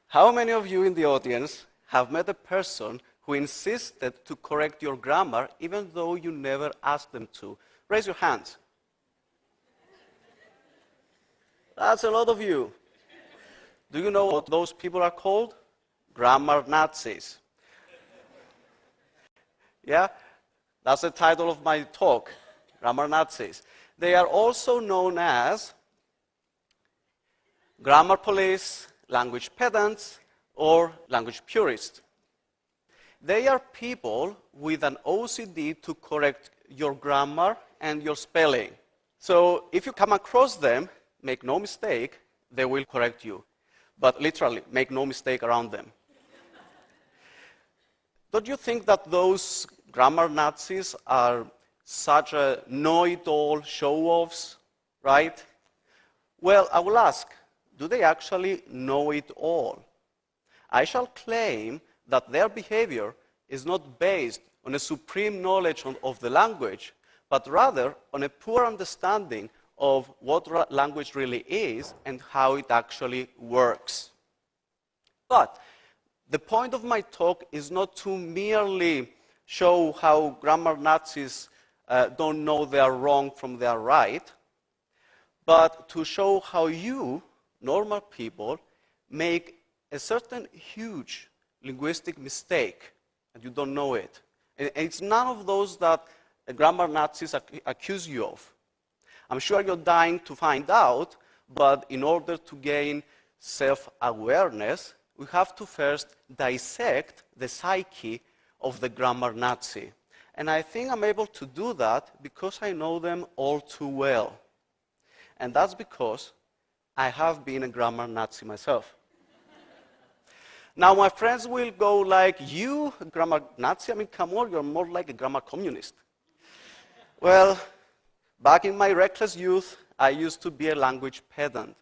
How many of you in the audience have met a person who insisted to correct your grammar even though you never asked them to? Raise your hands. That's a lot of you. Do you know what those people are called? Grammar Nazis. Yeah? That's the title of my talk, Grammar Nazis. They are also known as grammar police, language pedants, or language purists. They are people with an OCD to correct your grammar and your spelling. So if you come across them, make no mistake, they will correct you. But literally, make no mistake around them. Don't you think that those grammar Nazis are such a know-it-all show-offs, right? Well, I will ask, do they actually know it all? I shall claim that their behavior is not based on a supreme knowledge of the language, but rather on a poor understanding of what language really is and how it actually works. But the point of my talk is not to merely show how grammar Nazis don't know they are wrong from they are right, but to show how you, normal people, make a certain huge linguistic mistake and you don't know it. And it's none of those that grammar Nazis accuse you of. I'm sure you're dying to find out, but in order to gain self-awareness, we have to first dissect the psyche of the grammar Nazi. And I think I'm able to do that because I know them all too well. And that's because I have been a grammar Nazi myself. Now, my friends will go like, you, grammar Nazi? I mean, come on, you're more like a grammar communist. Well, back in my reckless youth, I used to be a language pedant.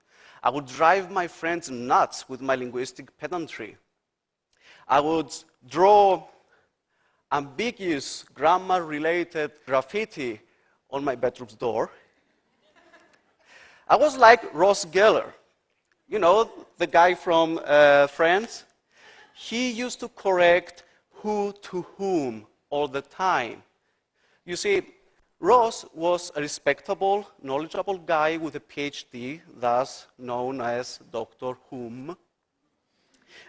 I would drive my friends nuts with my linguistic pedantry. I would draw ambiguous grammar-related graffiti on my bedroom's door. I was like Ross Geller, you know, the guy from Friends. He used to correct who to whom all the time. You see, Ross was a respectable, knowledgeable guy with a PhD, thus known as Dr. Whom.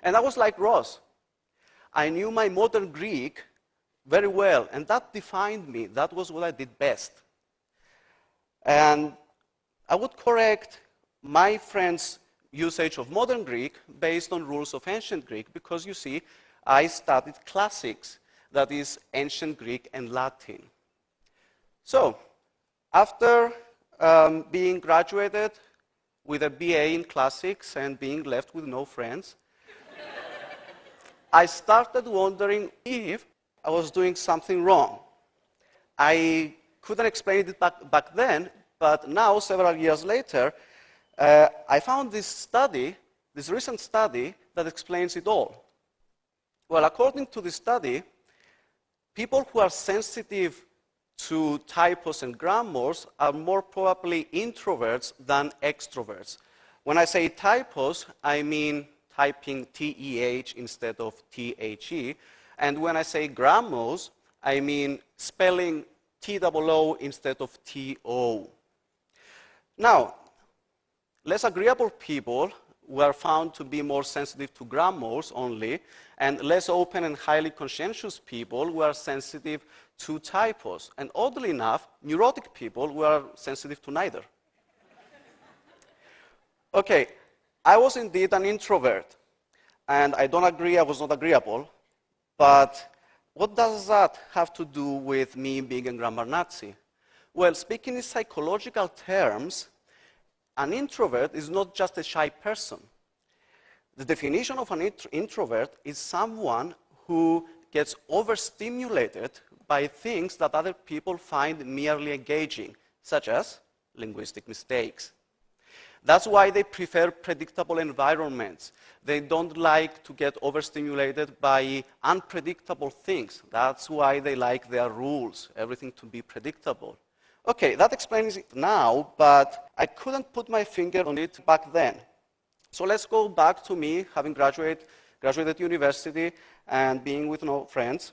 And I was like Ross. I knew my modern Greek very well, and that defined me. That was what I did best. And I would correct my friends' usage of modern Greek based on rules of ancient Greek, because you see, I studied classics, that is, ancient Greek and Latin. So, after being graduated with a BA in classics and being left with no friends, I started wondering if I was doing something wrong. I couldn't explain it back then, but now, several years later, I found this study, this recent study, that explains it all. Well, according to this study, people who are sensitive to typos and grammars are more probably introverts than extroverts. When I say typos, I mean typing TEH instead of THE. And when I say grammars, I mean spelling TOO instead of TO. Now, less agreeable people were found to be more sensitive to grammars only, and less open and highly conscientious people were sensitive to typos. And oddly enough, neurotic people were sensitive to neither. Okay, I was indeed an introvert, and I don't agree I was not agreeable, but what does that have to do with me being a grammar Nazi? Well, speaking in psychological terms, an introvert is not just a shy person. The definition of an introvert is someone who gets overstimulated by things that other people find merely engaging, such as linguistic mistakes. That's why they prefer predictable environments. They don't like to get overstimulated by unpredictable things. That's why they like their rules, everything to be predictable. Okay, that explains it now, but I couldn't put my finger on it back then. So let's go back to me, having graduated university and being with no friends.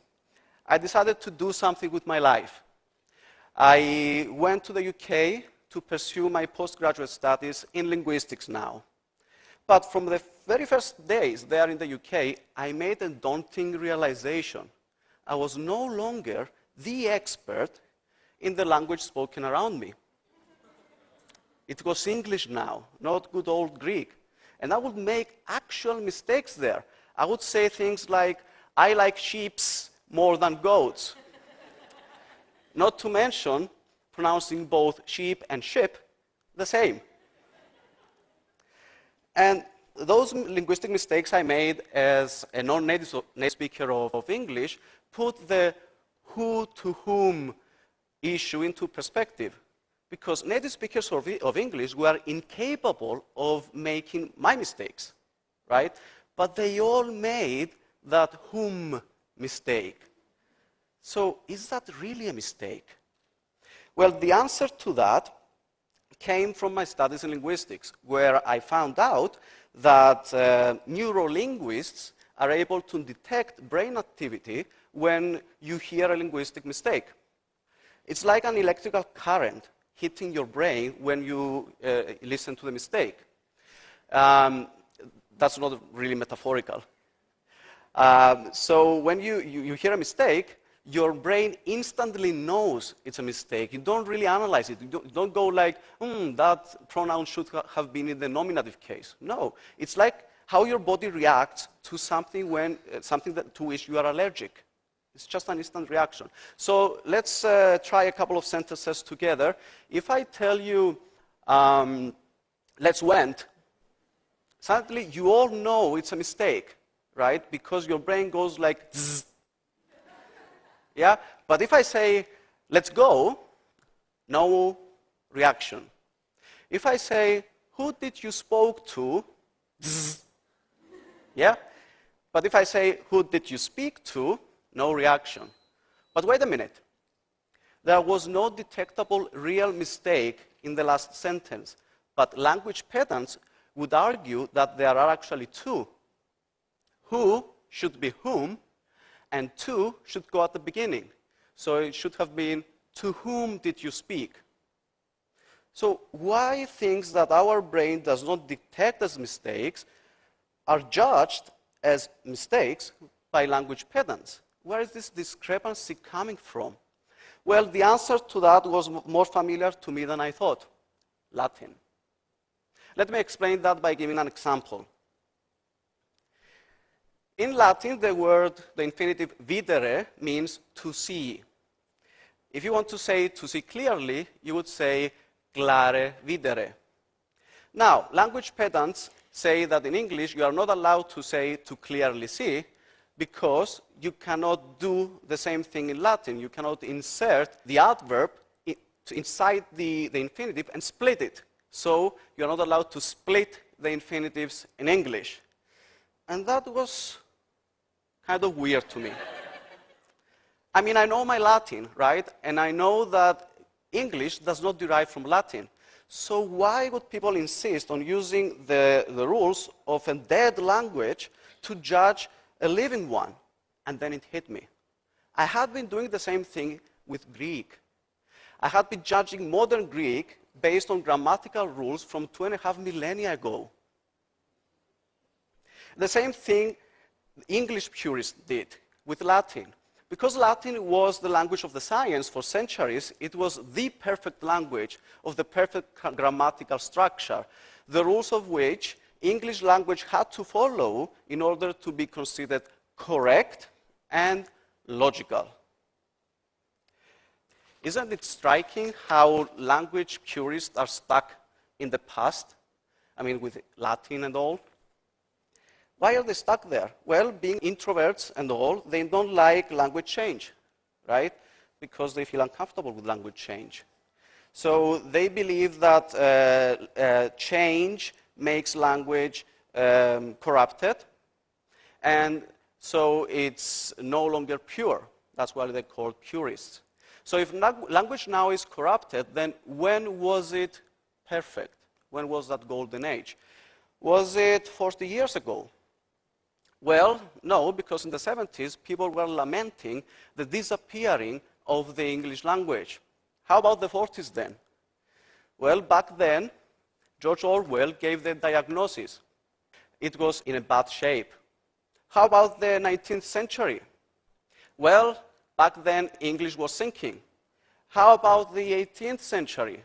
I decided to do something with my life. I went to the UK to pursue my postgraduate studies in linguistics now. But from the very first days there in the UK, I made a daunting realization. I was no longer the expert in the language spoken around me. It was English now, not good old Greek. And I would make actual mistakes there. I would say things like, I like sheeps more than goats. Not to mention pronouncing both sheep and ship the same. And those linguistic mistakes I made as a non-native speaker of English put the who to whom issue into perspective. Because native speakers of English were incapable of making my mistakes, right? But they all made that whom mistake. So is that really a mistake? Well, the answer to that came from my studies in linguistics, where I found out that neurolinguists are able to detect brain activity when you hear a linguistic mistake. It's like an electrical current hitting your brain when you listen to the mistake. That's not really metaphorical. So when you hear a mistake, your brain instantly knows it's a mistake. You don't really analyze it. You don't go like, that pronoun should have been in the nominative case. No, it's like how your body reacts to something to which you are allergic. It's just an instant reaction. So let's try a couple of sentences together. If I tell you, let's went, suddenly you all know it's a mistake, right? Because your brain goes like, zzz. Yeah? But if I say, let's go, no reaction. If I say, who did you spoke to? Zzz. Yeah? But if I say, who did you speak to? No reaction. But wait a minute. There was no detectable real mistake in the last sentence. But language pedants would argue that there are actually two. Who should be whom, and to should go at the beginning. So it should have been, to whom did you speak? So why things that our brain does not detect as mistakes are judged as mistakes by language pedants? Where is this discrepancy coming from? Well, the answer to that was more familiar to me than I thought. Latin. Let me explain that by giving an example. In Latin, the infinitive videre means to see. If you want to say to see clearly, you would say clare videre. Now, language pedants say that in English you are not allowed to say to clearly see because you cannot do the same thing in Latin. You cannot insert the adverb inside the infinitive and split it. So you're not allowed to split the infinitives in English. And that was kind of weird to me. I mean, I know my Latin, right? And I know that English does not derive from Latin. So why would people insist on using the rules of a dead language to judge a living one? And then it hit me. I had been doing the same thing with Greek. I had been judging modern Greek based on grammatical rules from 2.5 millennia ago. The same thing English purists did with Latin. Because Latin was the language of the science for centuries, it was the perfect language of the perfect grammatical structure, the rules of which English language had to follow in order to be considered correct and logical. Isn't it striking how language purists are stuck in the past? I mean, with Latin and all. Why are they stuck there? Well, being introverts and all, they don't like language change, right? Because they feel uncomfortable with language change. So they believe that change makes language corrupted, and so it's no longer pure. That's why they're called purists. So if language now is corrupted, then when was it perfect? When was that golden age? Was it 40 years ago? Well, no, because in the 70s, people were lamenting the disappearing of the English language. How about the 40s then? Well, back then, George Orwell gave the diagnosis. It was in a bad shape. How about the 19th century? Well, back then, English was sinking. How about the 18th century?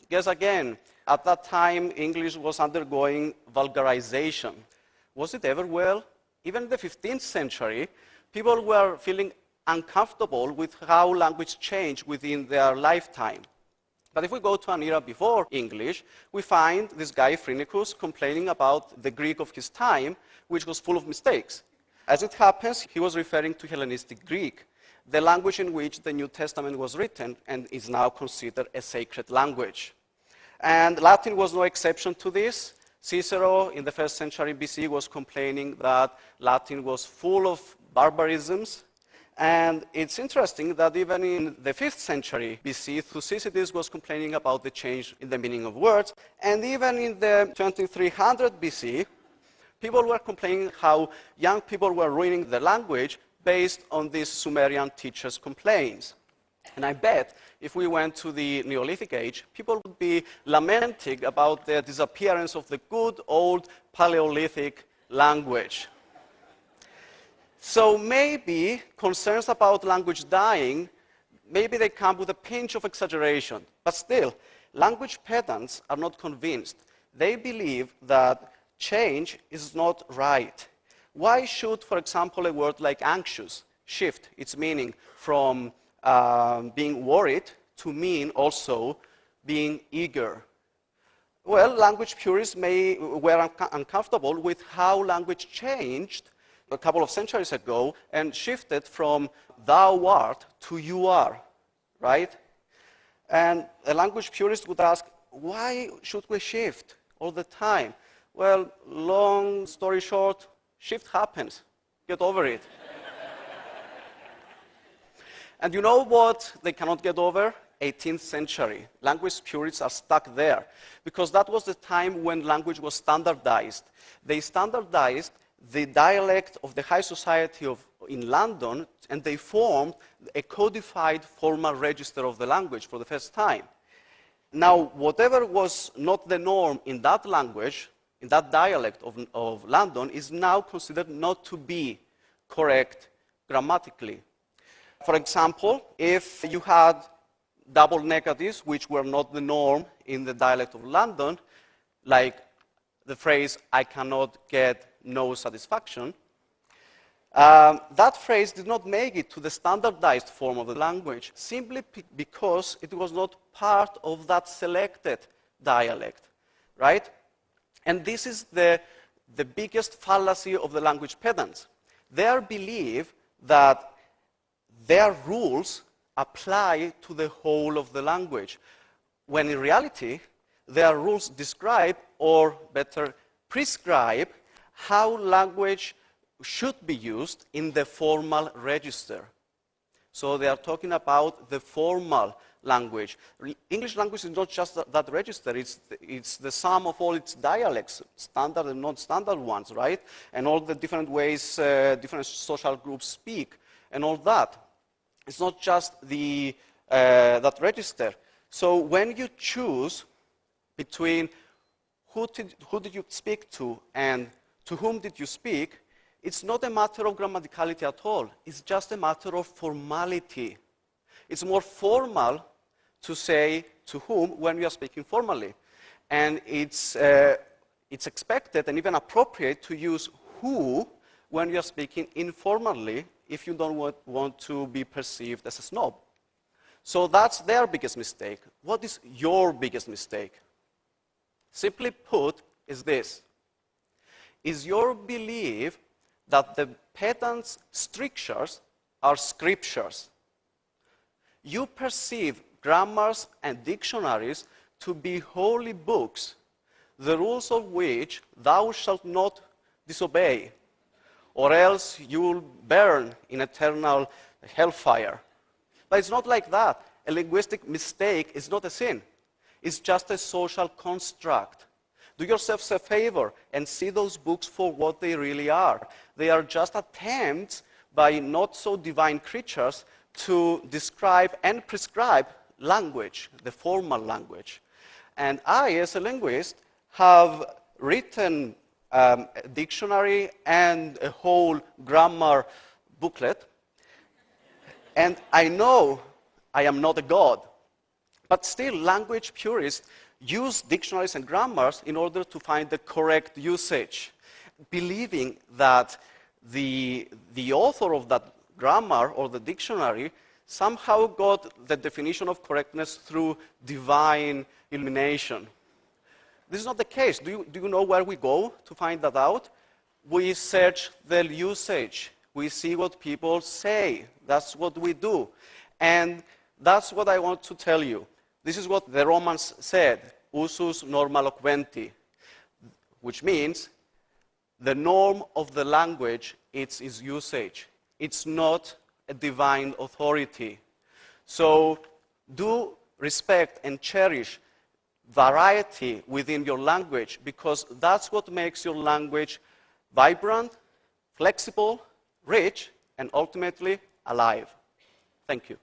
Guess again, at that time, English was undergoing vulgarization. Was it ever well? Even in the 15th century, people were feeling uncomfortable with how language changed within their lifetime. But if we go to an era before English, we find this guy, Phrynichus, complaining about the Greek of his time, which was full of mistakes. As it happens, he was referring to Hellenistic Greek, the language in which the New Testament was written and is now considered a sacred language. And Latin was no exception to this. Cicero, in the 1st century BC, was complaining that Latin was full of barbarisms. And it's interesting that even in the 5th century BC, Thucydides was complaining about the change in the meaning of words. And even in the 2300 BC, people were complaining how young people were ruining the language based on these Sumerian teachers' complaints. And I bet if we went to the Neolithic age, people would be lamenting about the disappearance of the good old Paleolithic language. So maybe concerns about language dying, maybe they come with a pinch of exaggeration. But still, language pedants are not convinced. They believe that change is not right. Why should, for example, a word like anxious shift its meaning from being worried to mean also being eager? Well, language purists were uncomfortable with how language changed a couple of centuries ago and shifted from thou art to you are, right? And a language purist would ask, why should we shift all the time? Well, long story short, shift happens. Get over it. And you know what they cannot get over? 18th century. Language purists are stuck there because that was the time when language was standardized. They standardized the dialect of the high society in London, and they formed a codified formal register of the language for the first time. Now, whatever was not the norm in that language, in that dialect of London, is now considered not to be correct grammatically. For example, if you had double negatives, which were not the norm in the dialect of London, like the phrase, I cannot get no satisfaction, that phrase did not make it to the standardized form of the language, simply because it was not part of that selected dialect, right? And this is the biggest fallacy of the language pedants. They believe that their rules apply to the whole of the language, when in reality, their rules describe, or better, prescribe, how language should be used in the formal register. So they are talking about the formal language. English language is not just that register, it's the sum of all its dialects, standard and non-standard ones, right? And all the different ways different social groups speak, and all that. It's not just that register. So when you choose between who did you speak to and to whom did you speak, it's not a matter of grammaticality at all. It's just a matter of formality. It's more formal to say to whom when we are speaking formally. And it's expected and even appropriate to use who when we are speaking informally if you don't want to be perceived as a snob. So that's their biggest mistake. What is your biggest mistake? Simply put, is this. Is your belief that the pedant's strictures are scriptures. You perceive grammars and dictionaries to be holy books, the rules of which thou shalt not disobey, or else you will burn in eternal hellfire. But it's not like that. A linguistic mistake is not a sin. It's just a social construct. Do yourselves a favor and see those books for what they really are. They are just attempts by not so divine creatures to describe and prescribe language, the formal language. And I, as a linguist, have written a dictionary and a whole grammar booklet. And I know I am not a god, but still language purists use dictionaries and grammars in order to find the correct usage, believing that the author of that grammar or the dictionary somehow got the definition of correctness through divine illumination. This is not the case. Do you know where we go to find that out? We search the usage. We see what people say. That's what we do. And that's what I want to tell you. This is what the Romans said, usus norma loquenti, which means the norm of the language, it's its usage. It's not a divine authority. So do respect and cherish variety within your language, because that's what makes your language vibrant, flexible, rich, and ultimately alive. Thank you.